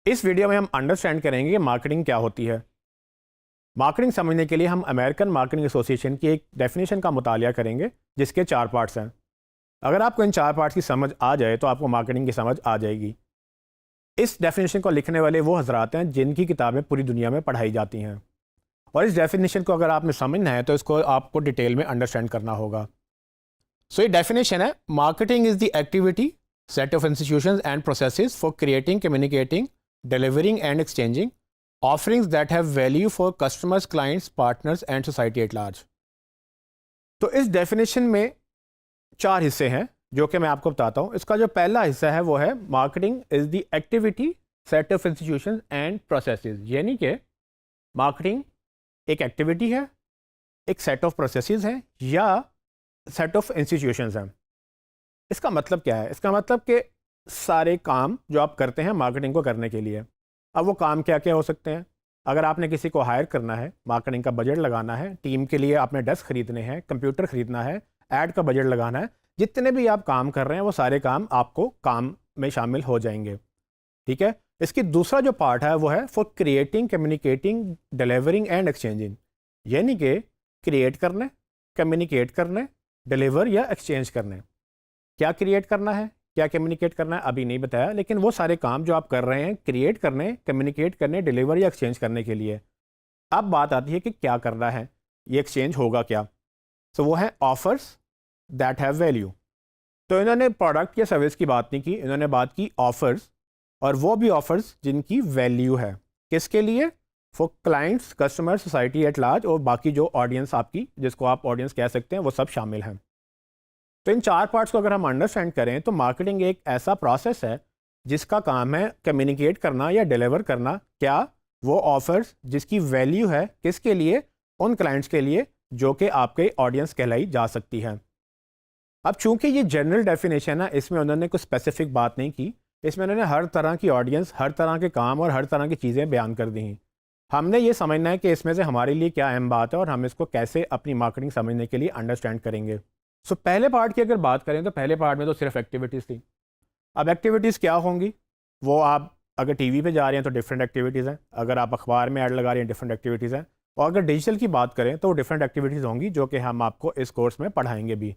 इस वीडियो में हम अंडरस्टैंड करेंगे कि मार्केटिंग क्या होती है। मार्केटिंग समझने के लिए हम अमेरिकन मार्केटिंग एसोसिएशन की एक डेफिनेशन का मुतालिया करेंगे जिसके 4 पार्ट्स हैं। अगर आपको इन 4 पार्ट्स की समझ आ जाए तो आपको मार्केटिंग की समझ आ जाएगी। इस डेफिनेशन को लिखने वाले वो हजरात हैं जिनकी किताबें पूरी दुनिया में पढ़ाई जाती हैं, और इस डेफिनेशन को अगर आपने समझना है तो इसको आपको डिटेल में अंडरस्टैंड करना होगा। सो ये डेफिनेशन है, marketing is the activity set of institutions and processes for creating, communicating, delivering and exchanging offerings that have value for customers, clients, partners and society at large। तो इस डेफिनेशन में 4 हिस्से हैं जो कि मैं आपको बताता हूं। इसका जो पहला हिस्सा है वो है marketing is the activity set of institutions and processes, यानी कि मार्केटिंग एक एक्टिविटी है, एक सेट ऑफ प्रोसेसेस है या सेट ऑफ इंस्टीट्यूशंस हैं। इसका मतलब क्या है? इसका मतलब कि सारे काम जो आप करते हैं मार्केटिंग को करने के लिए। अब वो काम क्या क्या हो सकते हैं? अगर आपने किसी को हायर करना है, मार्केटिंग का बजट लगाना है, टीम के लिए आपने डेस्क खरीदने हैं, कंप्यूटर खरीदना है, ऐड का बजट लगाना है, जितने भी आप काम कर रहे हैं वो सारे काम आपको काम में शामिल हो जाएंगे। ठीक है। इसकी दूसरा जो पार्ट है वो है for creating, communicating, delivering and exchanging, यानी कि क्रिएट करने, कम्युनिकेट करने, डिलीवर या एक्सचेंज करने। क्या क्रिएट करना है, क्या कम्युनिकेट करना है अभी नहीं बताया, लेकिन वो सारे काम जो आप कर रहे हैं क्रिएट करने, कम्युनिकेट करने, डिलीवर या एक्सचेंज करने के लिए। अब बात आती है कि क्या करना है, ये एक्सचेंज होगा क्या। सो वो है ऑफर्स दैट हैव वैल्यू। तो इन्होंने प्रोडक्ट या सर्विस की बात नहीं की, इन्होंने बात की ऑफर्स, और वो भी ऑफर्स जिनकी वैल्यू है। किसके लिए? For clients, customer, society at large, और बाकी जो ऑडियंस आपकी, जिसको आप ऑडियंस कह सकते हैं, वो सब शामिल हैं। तो इन 4 पार्ट्स को अगर हम अंडरस्टैंड करें तो मार्केटिंग एक ऐसा प्रोसेस है जिसका काम है कम्युनिकेट करना या डिलीवर करना। क्या? वो ऑफर्स जिसकी वैल्यू है, किसके लिए? उन क्लाइंट्स के लिए जो कि आपके ऑडियंस कहलाई जा सकती है। अब चूंकि ये जनरल डेफिनेशन है, इसमें उन्होंने कुछ स्पेसिफिक बात नहीं की, इसमें उन्होंने हर तरह की ऑडियंस, हर तरह के काम और हर तरह की चीज़ें बयान कर दी हैं। हमने ये समझना है कि इसमें से हमारे लिए क्या अहम बात है और हम इसको कैसे अपनी मार्केटिंग समझने के लिए अंडरस्टैंड करेंगे। सो पहले पार्ट की अगर बात करें तो पहले पार्ट में तो सिर्फ एक्टिविटीज़ थी। अब एक्टिविटीज़ क्या होंगी? वो आप अगर टीवी पे जा रहे हैं तो डिफरेंट एक्टिविटीज़ हैं, अगर आप अखबार में ऐड लगा रहे हैं डिफरेंट एक्टिविटीज़ हैं, और अगर डिजिटल की बात करें तो डिफरेंट एक्टिविटीज़ होंगी जो कि हम आपको इस कोर्स में पढ़ाएंगे भी।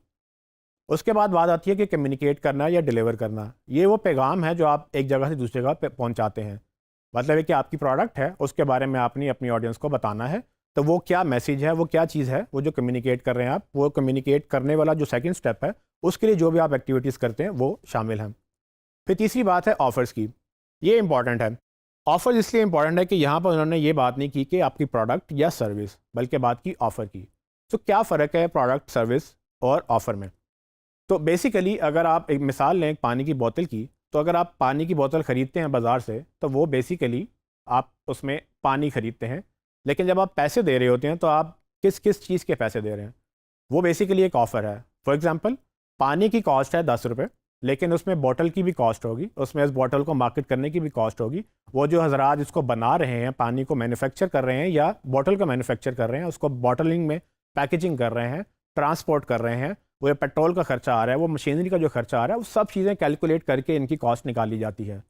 उसके बाद बात आती है कि कम्युनिकेट करना या डिलीवर करना। ये वो पैगाम है जो आप एक जगह से दूसरी जगह पे पहुँचाते हैं। मतलब है कि आपकी प्रोडक्ट है, उसके बारे में आपने अपनी ऑडियंस को बताना है, तो वो क्या मैसेज है, वो क्या चीज़ है, वो जो कम्युनिकेट कर रहे हैं आप, वो कम्युनिकेट करने वाला जो सेकंड स्टेप है उसके लिए जो भी आप एक्टिविटीज़ करते हैं वो शामिल हैं। फिर तीसरी बात है ऑफ़र्स की। ये इंपॉर्टेंट है। ऑफ़र्स इसलिए इंपॉर्टेंट है कि यहाँ पर उन्होंने ये बात नहीं की कि आपकी प्रोडक्ट या सर्विस, बल्कि बात की ऑफ़र की। तो क्या फ़र्क है प्रोडक्ट, सर्विस और ऑफ़र में? तो बेसिकली अगर आप एक मिसाल लें पानी की बोतल की, तो अगर आप पानी की बोतल ख़रीदते हैं बाज़ार से तो वो बेसिकली आप उसमें पानी ख़रीदते हैं, लेकिन जब आप पैसे दे रहे होते हैं तो आप किस किस चीज़ के पैसे दे रहे हैं? वो बेसिकली एक ऑफ़र है। फॉर एग्ज़ाम्पल, पानी की कॉस्ट है 10 रुपये, लेकिन उसमें बॉटल की भी कॉस्ट होगी, उसमें इस बॉटल को मार्केट करने की भी कॉस्ट होगी। वो जो हज़रात इसको बना रहे हैं, पानी को मैन्युफैक्चर कर रहे हैं या बॉटल को मैन्युफैक्चर कर रहे हैं, उसको बॉटलिंग में पैकेजिंग कर रहे हैं, ट्रांसपोर्ट कर रहे हैं, वो पेट्रोल का खर्चा आ रहा है, वो मशीनरी का जो खर्चा आ रहा है, वो सब चीज़ें कैलकुलेट करके इनकी कॉस्ट निकाली जाती है।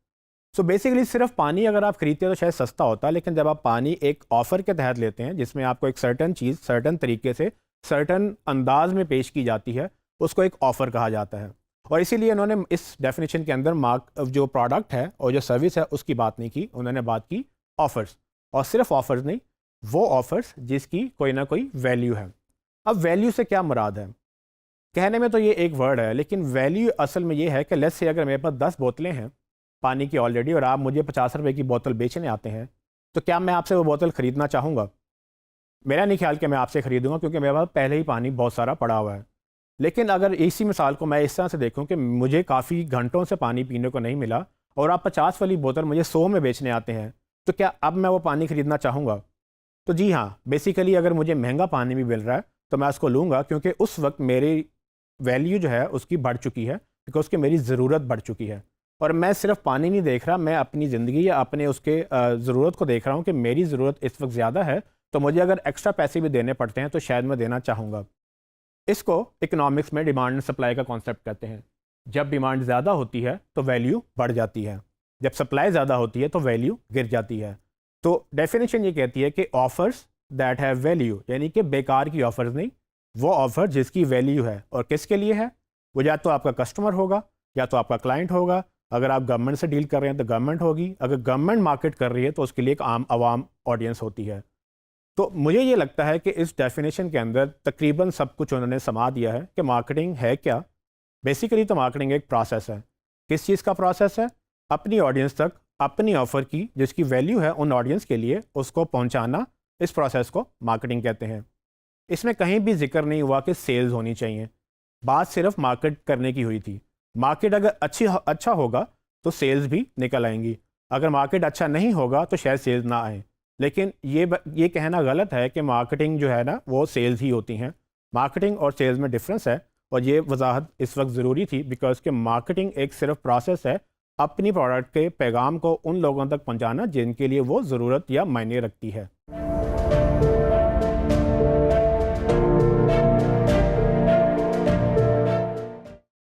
सो बेसिकली सिर्फ पानी अगर आप खरीदते हैं तो शायद सस्ता होता है, लेकिन जब आप पानी एक ऑफ़र के तहत लेते हैं जिसमें आपको एक सर्टन चीज़ सर्टन तरीके से सर्टन अंदाज में पेश की जाती है, उसको एक ऑफ़र कहा जाता है। और इसीलिए उन्होंने इस डेफिनेशन के अंदर जो प्रोडक्ट है और जो सर्विस है उसकी बात नहीं की, उन्होंने बात की ऑफ़र्स। और सिर्फ ऑफ़र्स नहीं, वो ऑफ़र्स जिसकी कोई ना कोई वैल्यू है। अब वैल्यू से क्या मुराद है? कहने में तो ये एक वर्ड है, लेकिन वैल्यू असल में ये है कि लेट्स से अगर मेरे पास 10 बोतलें हैं पानी की ऑलरेडी और आप मुझे 50 रुपये की बोतल बेचने आते हैं, तो क्या मैं आपसे वो बोतल ख़रीदना चाहूँगा? मेरा नहीं ख्याल कि मैं आपसे ख़रीदूँगा, क्योंकि मेरे पास पहले ही पानी बहुत सारा पड़ा हुआ है। लेकिन अगर इसी मिसाल को मैं इस तरह से देखूँ कि मुझे काफ़ी घंटों से पानी पीने को नहीं मिला और आप 50 वाली बोतल मुझे 100 में बेचने आते हैं, तो क्या अब मैं वो पानी ख़रीदना चाहूँगा? तो जी हाँ, बेसिकली अगर मुझे महंगा पानी भी मिल रहा है तो मैं उसको लूँगा, क्योंकि उस वक्त मेरी वैल्यू जो है उसकी बढ़ चुकी है, बिकॉज कि मेरी ज़रूरत बढ़ चुकी है। और मैं सिर्फ पानी नहीं देख रहा, मैं अपनी ज़िंदगी या अपने उसके ज़रूरत को देख रहा हूँ कि मेरी ज़रूरत इस वक्त ज़्यादा है, तो मुझे अगर एक्स्ट्रा पैसे भी देने पड़ते हैं तो शायद मैं देना चाहूँगा। इसको इकोनॉमिक्स में डिमांड एंड सप्लाई का कॉन्सेप्ट कहते हैं। जब डिमांड ज़्यादा होती है तो वैल्यू बढ़ जाती है। जब सप्लाई ज़्यादा होती है तो वैल्यू गिर जाती है। तो डेफिनेशन ये कहती है कि ऑफर्स दैट हैव वैल्यू, यानी कि बेकार की ऑफर्स नहीं, वो ऑफर जिसकी वैल्यू है। और किसके लिए है? वो या तो आपका कस्टमर होगा या तो आपका क्लाइंट होगा। अगर आप गवर्नमेंट से डील कर रहे हैं तो गवर्नमेंट होगी, अगर गवर्नमेंट मार्केट कर रही है तो उसके लिए एक आम आवाम ऑडियंस होती है। तो मुझे ये लगता है कि इस डेफिनेशन के अंदर तकरीबन सब कुछ उन्होंने समा दिया है कि मार्केटिंग है क्या। बेसिकली तो मार्केटिंग एक प्रोसेस है। किस चीज़ का प्रोसेस है? अपनी ऑडियंस तक अपनी ऑफ़र की जिसकी वैल्यू है उन ऑडियंस के लिए उसको पहुंचाना, इस प्रोसेस को मार्केटिंग कहते हैं। इसमें कहीं भी जिक्र नहीं हुआ कि सेल्स होनी चाहिए, बात सिर्फ मार्केट करने की हुई थी। मार्केट अगर अच्छा होगा तो सेल्स भी निकल आएंगी, अगर मार्केट अच्छा नहीं होगा तो शायद सेल्स ना आए। लेकिन ये कहना गलत है कि मार्केटिंग जो है ना वो सेल्स ही होती हैं। मार्केटिंग और सेल्स में डिफरेंस है, और ये वजाहत इस वक्त ज़रूरी थी बिकॉज कि मार्केटिंग एक सिर्फ प्रोसेस है अपनी प्रोडक्ट के पैगाम को उन लोगों तक पहुंचाना जिनके लिए वो ज़रूरत या मायने रखती है।